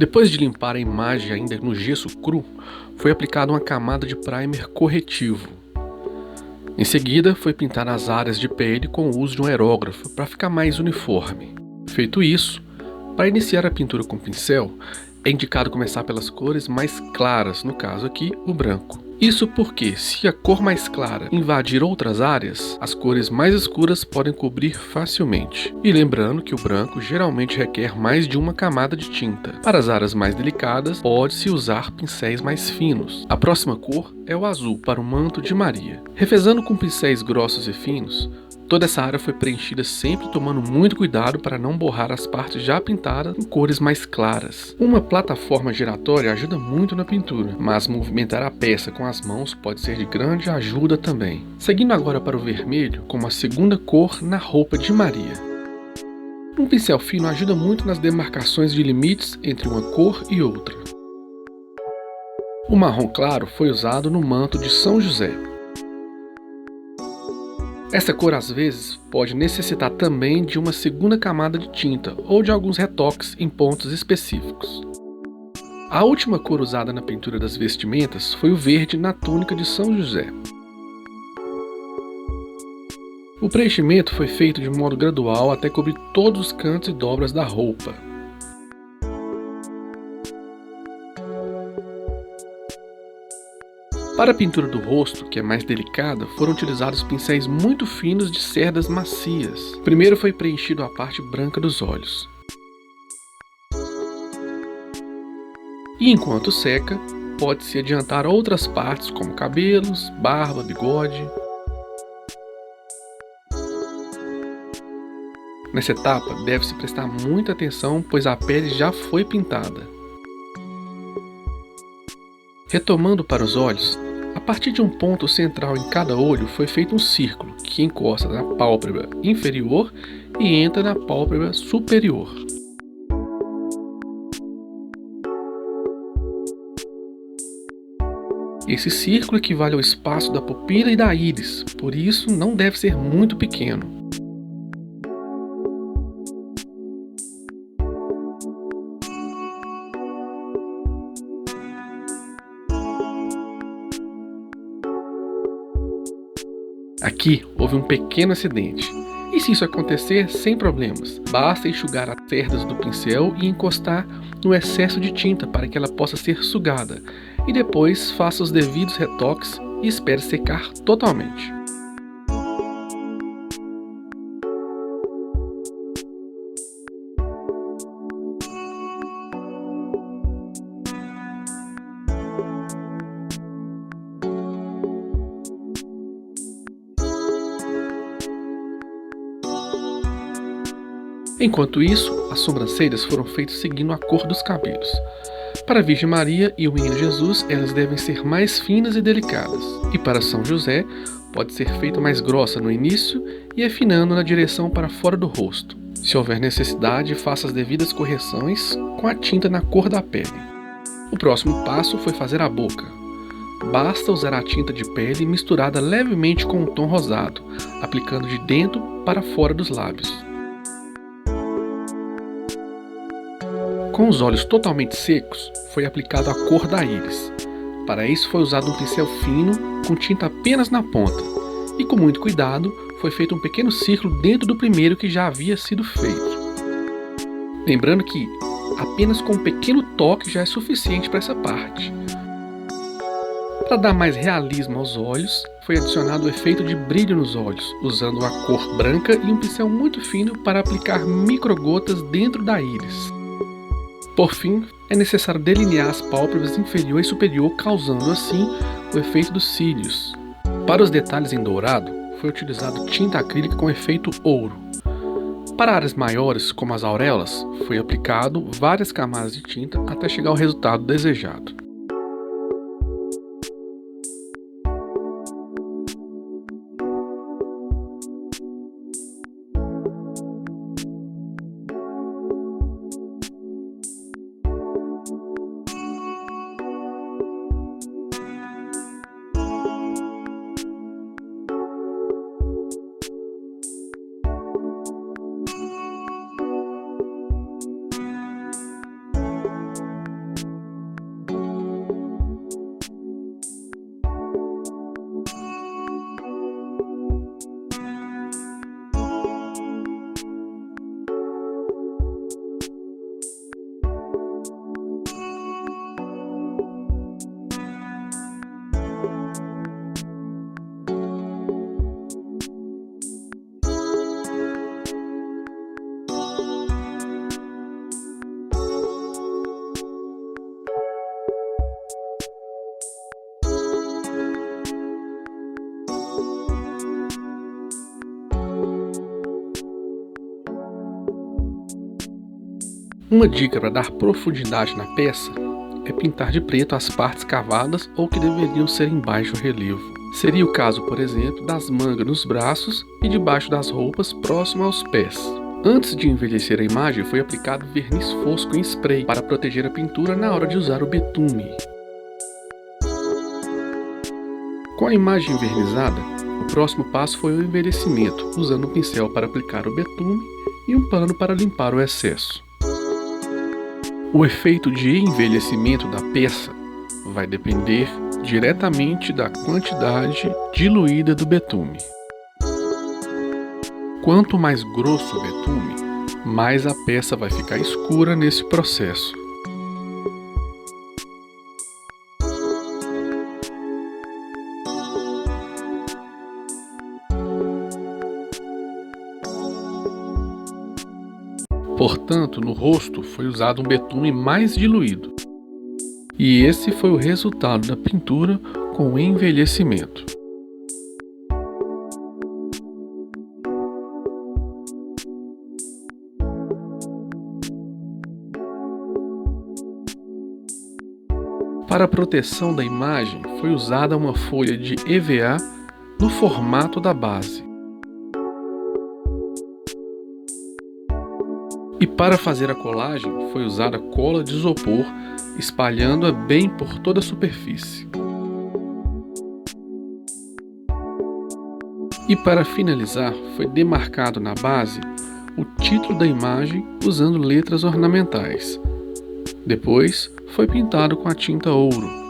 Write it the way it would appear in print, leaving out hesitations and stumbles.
Depois de limpar a imagem ainda no gesso cru, foi aplicada uma camada de primer corretivo. Em seguida, foi pintar as áreas de pele com o uso de um aerógrafo para ficar mais uniforme. Feito isso, para iniciar a pintura com pincel, é indicado começar pelas cores mais claras, no caso aqui, o branco. Isso porque, se a cor mais clara invadir outras áreas, as cores mais escuras podem cobrir facilmente. E lembrando que o branco geralmente requer mais de uma camada de tinta. Para as áreas mais delicadas, pode-se usar pincéis mais finos. A próxima cor é o azul para o manto de Maria. Revezando com pincéis grossos e finos, toda essa área foi preenchida sempre tomando muito cuidado para não borrar as partes já pintadas em cores mais claras. Uma plataforma giratória ajuda muito na pintura, mas movimentar a peça com as mãos pode ser de grande ajuda também. Seguindo agora para o vermelho, como a segunda cor na roupa de Maria. Um pincel fino ajuda muito nas demarcações de limites entre uma cor e outra. O marrom claro foi usado no manto de São José. Essa cor às vezes pode necessitar também de uma segunda camada de tinta ou de alguns retoques em pontos específicos. A última cor usada na pintura das vestimentas foi o verde na túnica de São José. O preenchimento foi feito de modo gradual até cobrir todos os cantos e dobras da roupa. Para a pintura do rosto, que é mais delicada, foram utilizados pincéis muito finos de cerdas macias. Primeiro foi preenchido a parte branca dos olhos. E enquanto seca, pode-se adiantar outras partes como cabelos, barba, bigode. Nessa etapa, deve-se prestar muita atenção, pois a pele já foi pintada. Retomando para os olhos, a partir de um ponto central em cada olho foi feito um círculo que encosta na pálpebra inferior e entra na pálpebra superior. Esse círculo equivale ao espaço da pupila e da íris, por isso não deve ser muito pequeno. Aqui houve um pequeno acidente. E se isso acontecer, sem problemas, basta enxugar as cerdas do pincel e encostar no excesso de tinta para que ela possa ser sugada. E depois faça os devidos retoques e espere secar totalmente. Enquanto isso, as sobrancelhas foram feitas seguindo a cor dos cabelos. Para a Virgem Maria e o Menino Jesus, elas devem ser mais finas e delicadas. E para São José, pode ser feita mais grossa no início e afinando na direção para fora do rosto. Se houver necessidade, faça as devidas correções com a tinta na cor da pele. O próximo passo foi fazer a boca. Basta usar a tinta de pele misturada levemente com um tom rosado, aplicando de dentro para fora dos lábios. Com os olhos totalmente secos, foi aplicado a cor da íris. Para isso foi usado um pincel fino, com tinta apenas na ponta. E com muito cuidado, foi feito um pequeno círculo dentro do primeiro que já havia sido feito. Lembrando que apenas com um pequeno toque já é suficiente para essa parte. Para dar mais realismo aos olhos, foi adicionado o efeito de brilho nos olhos, usando a cor branca e um pincel muito fino para aplicar microgotas dentro da íris. Por fim, é necessário delinear as pálpebras inferior e superior, causando assim o efeito dos cílios. Para os detalhes em dourado, foi utilizado tinta acrílica com efeito ouro. Para áreas maiores, como as auréolas, foi aplicado várias camadas de tinta até chegar ao resultado desejado. Uma dica para dar profundidade na peça é pintar de preto as partes cavadas ou que deveriam ser em baixo relevo. Seria o caso, por exemplo, das mangas nos braços e debaixo das roupas próximo aos pés. Antes de envelhecer a imagem, foi aplicado verniz fosco em spray para proteger a pintura na hora de usar o betume. Com a imagem envernizada, o próximo passo foi o envelhecimento, usando um pincel para aplicar o betume e um pano para limpar o excesso. O efeito de envelhecimento da peça vai depender diretamente da quantidade diluída do betume. Quanto mais grosso o betume, mais a peça vai ficar escura nesse processo. Portanto, no rosto foi usado um betume mais diluído. E esse foi o resultado da pintura com o envelhecimento. Para a proteção da imagem, foi usada uma folha de EVA no formato da base. E para fazer a colagem, foi usada cola de isopor, espalhando-a bem por toda a superfície. E para finalizar, foi demarcado na base o título da imagem usando letras ornamentais. Depois, foi pintado com a tinta ouro.